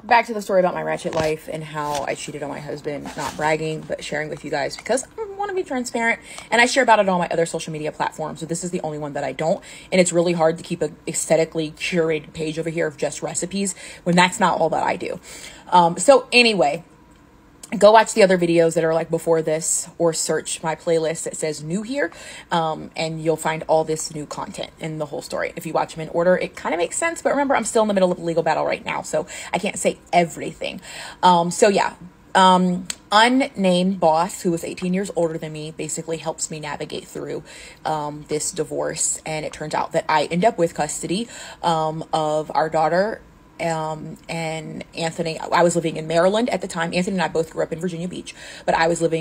back to the story about my ratchet life and how I cheated on my husband, not bragging, but sharing with you guys because I want to be transparent, and I share about it on my other social media platforms. So this is the only one that I don't. And it's really hard to keep a aesthetically curated page over here of just recipes when that's not all that I do. So anyway, go watch the other videos that are like before this, or search my playlist that says new here. And you'll find all this new content in the whole story. If you watch them in order, it kind of makes sense. But remember, I'm still in the middle of a legal battle right now, so I can't say everything. So yeah, unnamed boss who was 18 years older than me basically helps me navigate through this divorce. And it turns out that I end up with custody of our daughter. And Anthony, I was living in Maryland at the time. Anthony and I both grew up in Virginia Beach, but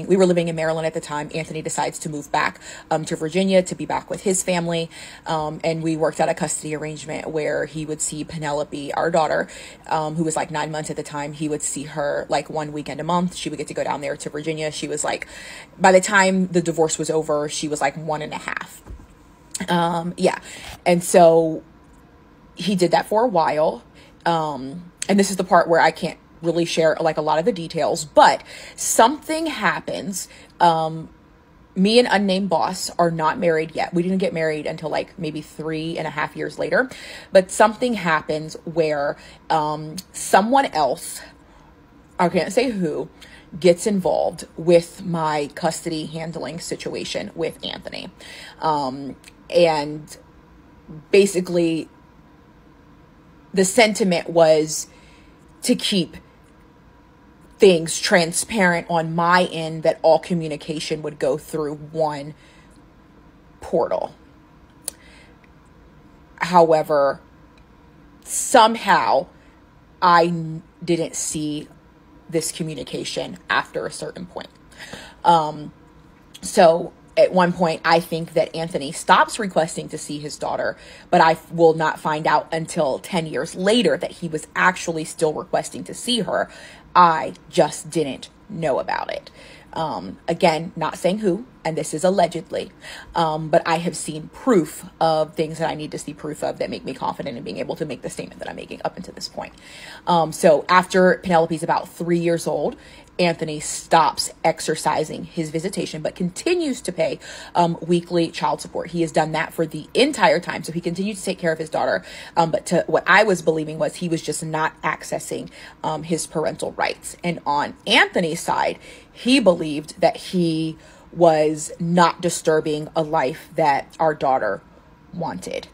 we were living in Maryland at the time. Anthony decides to move back to Virginia to be back with his family. And we worked out a custody arrangement where he would see Penelope, our daughter, who was like 9 months at the time. He would see her like one weekend a month. She would get to go down there to Virginia. She was like, by the time the divorce was over, she was like 1.5. Yeah. And so he did that for a while. And this is the part where I can't really share like a lot of the details, but something happens. Me and unnamed boss are not married yet. We didn't get married until like maybe 3.5 years later, but something happens where, someone else, I can't say who, gets involved with my custody handling situation with Anthony. And basically the sentiment was to keep things transparent on my end, that all communication would go through one portal. However, somehow I didn't see this communication after a certain point. So at one point, I think that Anthony stops requesting to see his daughter, but I will not find out until 10 years later that he was actually still requesting to see her. I just didn't know about it. Again, not saying who, and this is allegedly, but I have seen proof of things that I need to see proof of that make me confident in being able to make the statement that I'm making up until this point. So after Penelope's about 3 years old, Anthony stops exercising his visitation, but continues to pay weekly child support. He has done that for the entire time. So he continued to take care of his daughter. But to what I was believing was he was just not accessing his parental rights. And on Anthony's side, he believed that he was not disturbing a life that our daughter wanted.